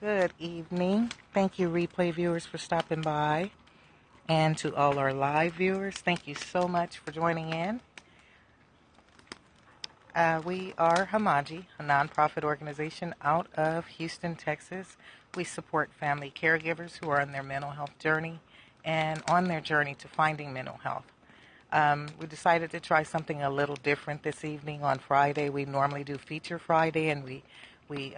Good evening. Thank you, replay viewers, for stopping by. And to all our live viewers, thank you so much for joining in. We are Homagi, a nonprofit organization out of Houston, Texas. We support family caregivers who are on their mental health journey and on their journey to finding mental health. We decided to try something a little different this evening on Friday. We normally do Feature Friday, and we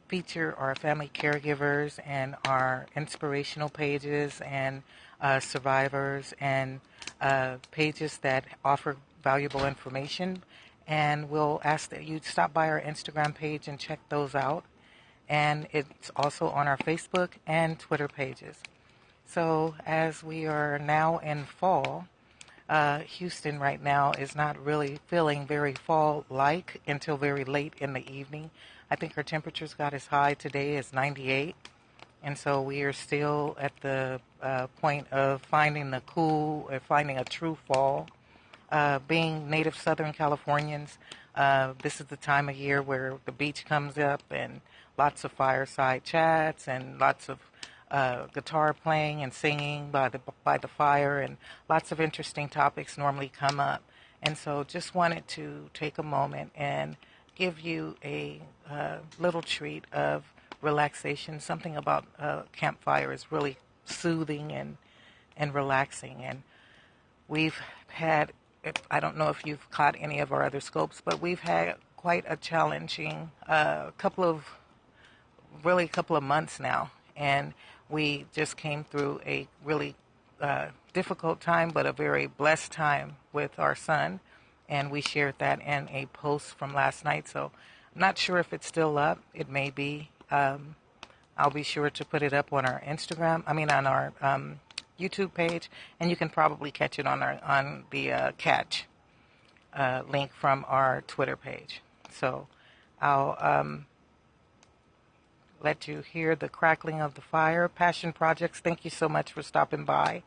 feature our family caregivers and our inspirational pages and survivors and pages that offer valuable information. And we'll ask that you stop by our Instagram page and check those out. And it's also on our Facebook and Twitter pages. So as we are now in fall, Houston right now is not really feeling very fall-like until very late in the evening. I think our temperatures got as high today as 98, and so we are still at the point of finding the cool, finding a true fall. Being native Southern Californians, this is the time of year where the beach comes up and lots of fireside chats and lots of guitar playing and singing by the fire, and lots of interesting topics normally come up. And so just wanted to take a moment and give you a little treat of relaxation. Something about campfire is really soothing and relaxing. And we've had, I don't know if you've caught any of our other scopes, but we've had quite a challenging couple of months now. And we just came through a really difficult time, but a very blessed time with our son. And we shared that in a post from last night. So I'm not sure if it's still up. It may be. I'll be sure to put it up on our on our YouTube page. And you can probably catch it on the catch link from our Twitter page. So I'll let you hear the crackling of the fire. Passion Projects, thank you so much for stopping by.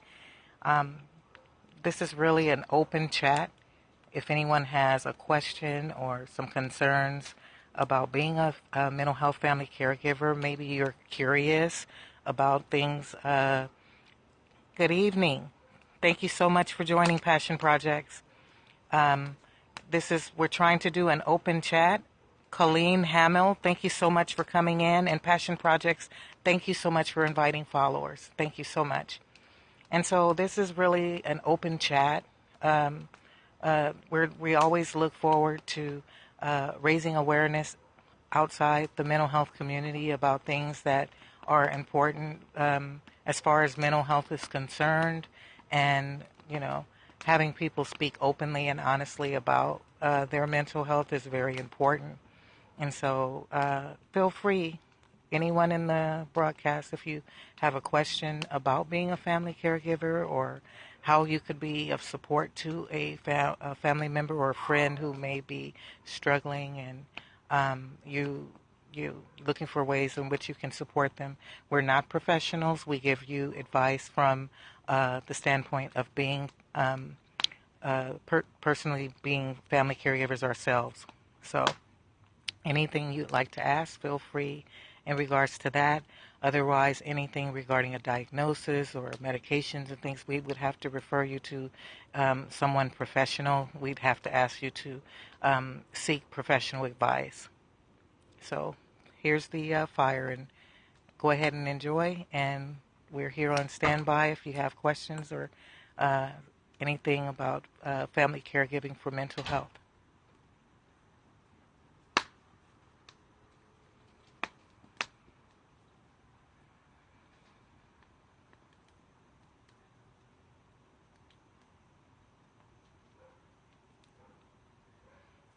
This is really an open chat. If anyone has a question or some concerns about being a mental health family caregiver, maybe you're curious about things. Good evening. Thank you so much for joining Passion Projects. We're trying to do an open chat. Colleen Hamill, thank you so much for coming in. And Passion Projects, thank you so much for inviting followers. Thank you so much. And so this is really an open chat. We always look forward to raising awareness outside the mental health community about things that are important as far as mental health is concerned, and having people speak openly and honestly about their mental health is very important. And so feel free, anyone in the broadcast, if you have a question about being a family caregiver or how you could be of support to a family member or a friend who may be struggling, and you looking for ways in which you can support them. We're not professionals. We give you advice from the standpoint of being personally being family caregivers ourselves. So anything you'd like to ask, feel free in regards to that. Otherwise, anything regarding a diagnosis or medications and things, we would have to refer you to someone professional. We'd have to ask you to seek professional advice. So here's the fire, and go ahead and enjoy. And we're here on standby if you have questions or anything about family caregiving for mental health.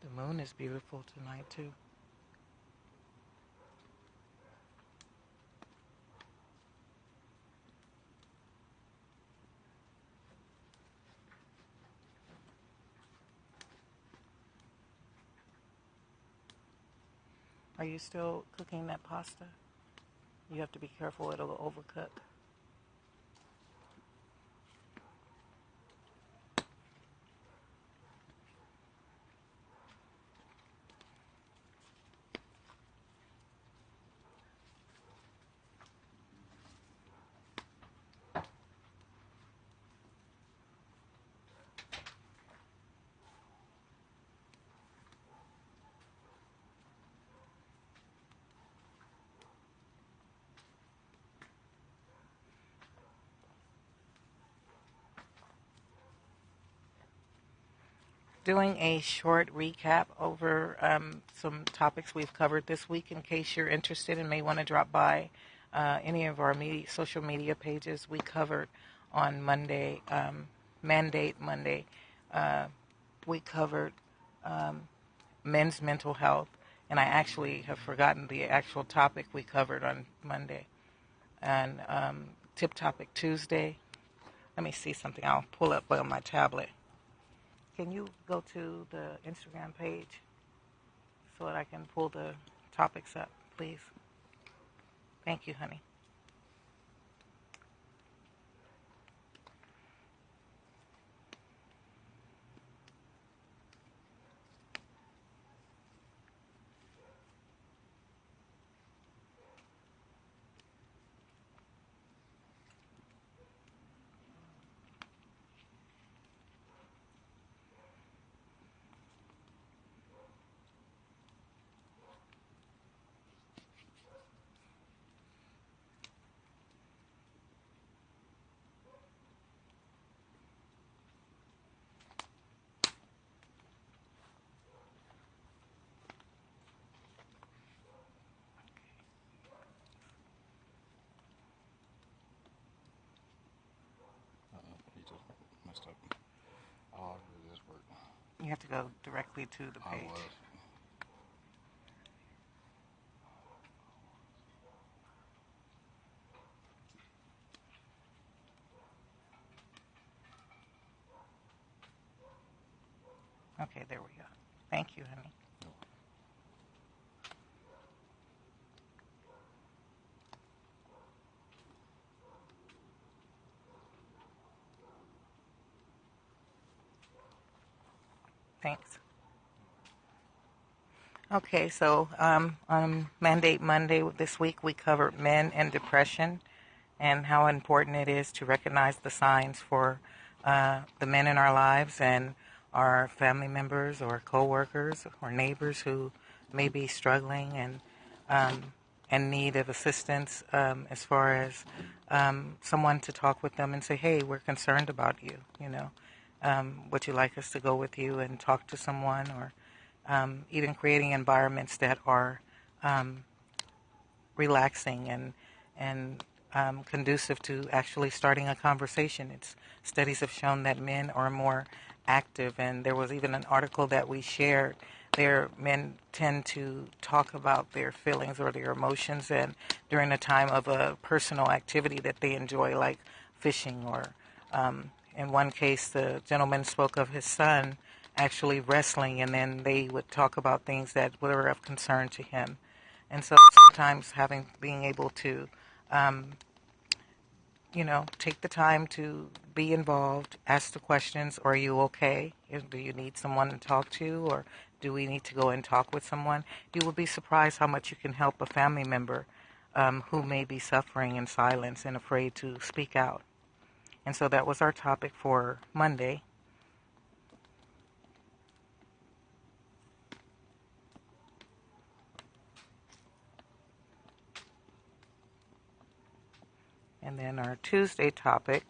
The moon is beautiful tonight, too. Are you still cooking that pasta? You have to be careful, it'll overcook. doing a short recap over some topics we've covered this week in case you're interested and may want to drop by any of our social media pages. We covered on Monday, Mandate Monday, we covered men's mental health, and I actually have forgotten the actual topic we covered on Monday. And Tip Topic Tuesday, let me see something. I'll pull up on my tablet. Can you go to the Instagram page so that I can pull the topics up, please? Thank you, honey. He just messed up. Oh, it just worked. You have to go directly to the page. I was. Okay, there we go. Thank you, honey. Thanks. Okay, so on Mandate Monday this week, we covered men and depression and how important it is to recognize the signs for the men in our lives and our family members or coworkers or neighbors who may be struggling and in need of assistance as far as someone to talk with them and say, hey, we're concerned about you, you know. Would you like us to go with you and talk to someone, or even creating environments that are relaxing and conducive to actually starting a conversation. Studies have shown that men are more active, and there was even an article that we shared. Men tend to talk about their feelings or their emotions, and during a time of a personal activity that they enjoy, like fishing, or in one case, the gentleman spoke of his son actually wrestling, and then they would talk about things that were of concern to him. And so sometimes being able to, take the time to be involved, ask the questions, are you okay? Do you need someone to talk to, or do we need to go and talk with someone? You will be surprised how much you can help a family member who may be suffering in silence and afraid to speak out. And so that was our topic for Monday. And then our Tuesday topic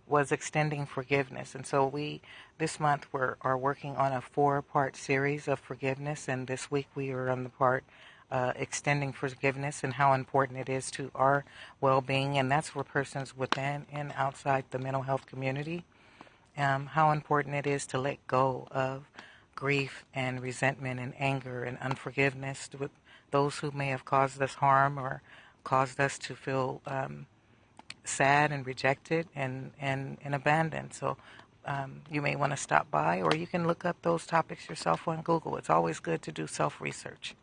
was extending forgiveness. And so this month, are working on a 4-part series of forgiveness. And this week we are on the part extending forgiveness and how important it is to our well-being. And that's for persons within and outside the mental health community. How important it is to let go of grief and resentment and anger and unforgiveness with those who may have caused us harm or caused us to feel sad and rejected and abandoned. So you may want to stop by, or you can look up those topics yourself on Google. It's always good to do self-research.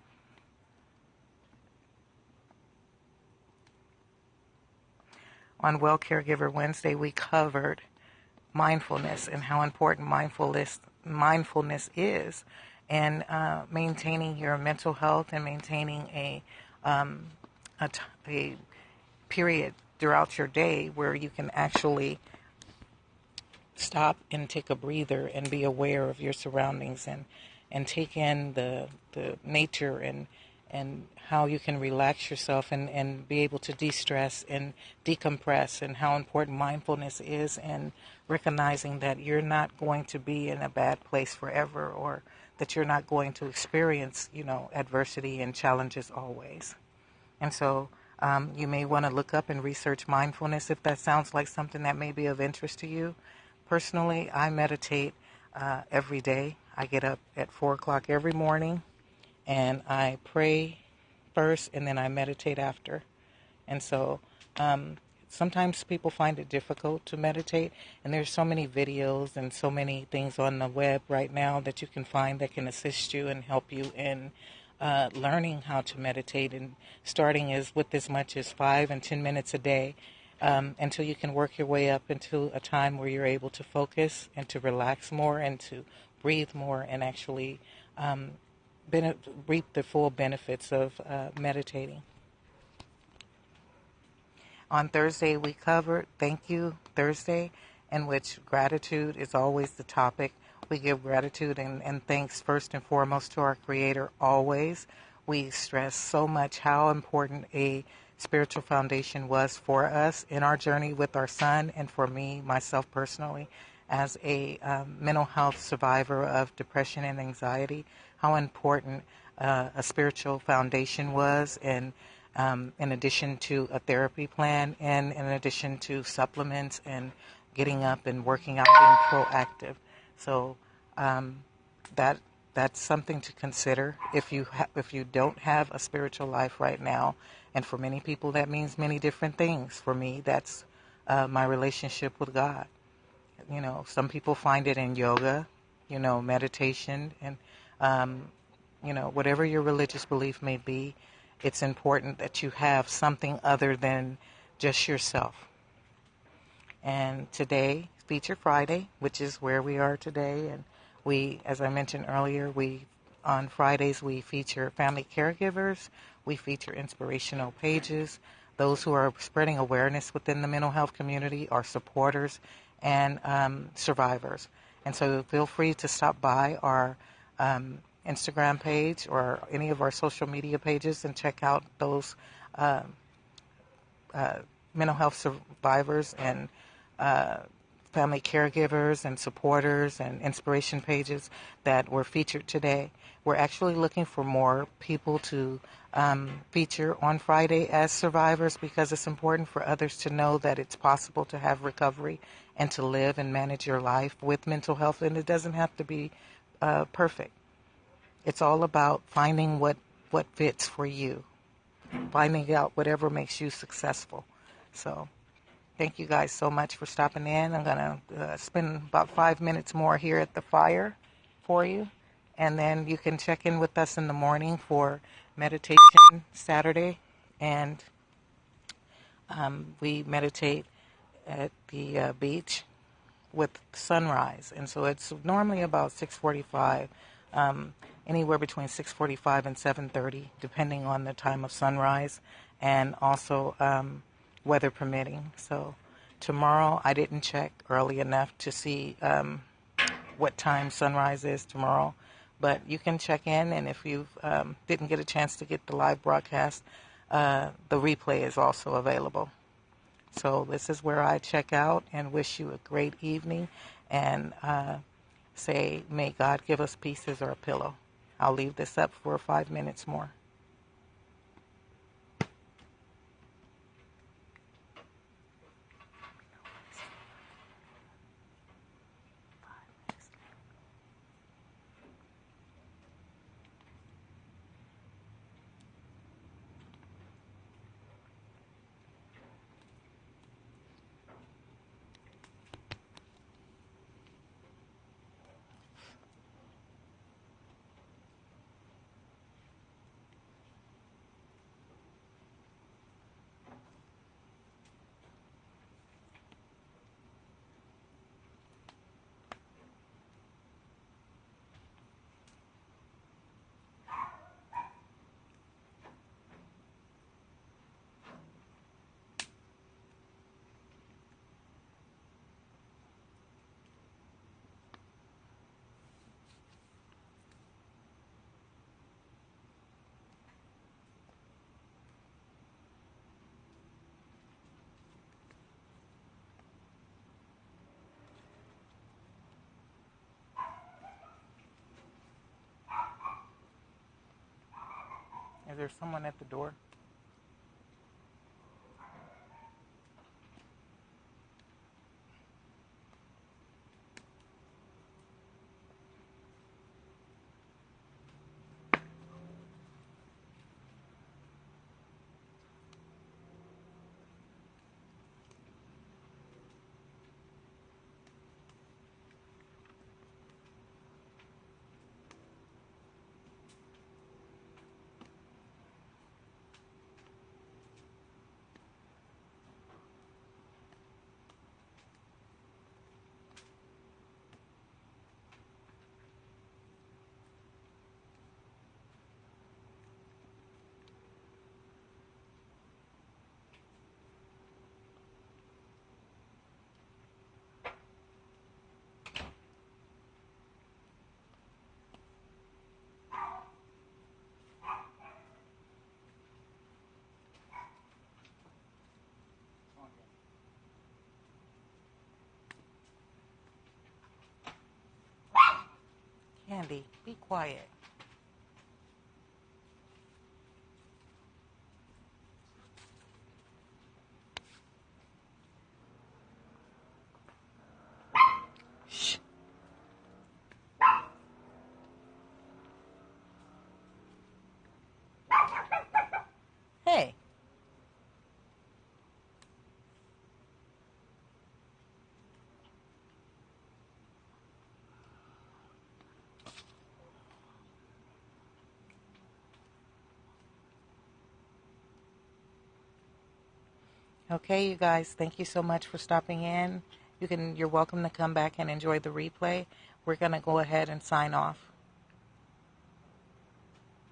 On Well Caregiver Wednesday, we covered mindfulness and how important mindfulness is in maintaining your mental health and maintaining a period throughout your day where you can actually stop and take a breather and be aware of your surroundings and take in the nature and how you can relax yourself and be able to de-stress and decompress, and how important mindfulness is, and recognizing that you're not going to be in a bad place forever, or that you're not going to experience, adversity and challenges always. And so you may want to look up and research mindfulness if that sounds like something that may be of interest to you. Personally, I meditate every day. I get up at 4 o'clock every morning, and I pray first, and then I meditate after. And so sometimes people find it difficult to meditate, and there's so many videos and so many things on the web right now that you can find that can assist you and help you in learning how to meditate, and starting with as much as 5 and 10 minutes a day, until you can work your way up into a time where you're able to focus and to relax more and to breathe more, and actually reap the full benefits of meditating. On Thursday, we covered Thank You Thursday, in which gratitude is always the topic. We give gratitude and thanks first and foremost to our Creator always. We stress so much how important a spiritual foundation was for us in our journey with our son, and for me, myself personally, as a mental health survivor of depression and anxiety, how important a spiritual foundation was, and in addition to a therapy plan, and in addition to supplements and getting up and working out, being proactive. So that's something to consider if you don't have a spiritual life right now. And for many people, that means many different things. For me, that's my relationship with God. Some people find it in yoga, meditation, and whatever your religious belief may be. It's important that you have something other than just yourself. And today, Feature Friday, which is where we are today, and we, as I mentioned earlier, on Fridays we feature family caregivers, we feature inspirational pages, those who are spreading awareness within the mental health community, are supporters and survivors. And so feel free to stop by our Instagram page or any of our social media pages and check out those mental health survivors and family caregivers and supporters and inspiration pages that were featured today. We're actually looking for more people to feature on Friday as survivors, because it's important for others to know that it's possible to have recovery and to live and manage your life with mental health, and it doesn't have to be perfect. It's all about finding what fits for you, finding out whatever makes you successful. So thank you guys so much for stopping in. I'm going to spend about 5 minutes more here at the fire for you, and then you can check in with us in the morning for meditation Saturday, and we meditate at the beach with sunrise, and so it's normally about 6:45, anywhere between 6:45 and 7:30, depending on the time of sunrise, and also weather permitting. So tomorrow, I didn't check early enough to see what time sunrise is tomorrow, but you can check in, and if you didn't get a chance to get the live broadcast, the replay is also available. So this is where I check out and wish you a great evening, and say, may God give us peace as our pillow. I'll leave this up for 5 minutes more. Is there someone at the door? Candy, be quiet. Shh. Hey. Okay, you guys, thank you so much for stopping in. You're welcome to come back and enjoy the replay. We're going to go ahead and sign off.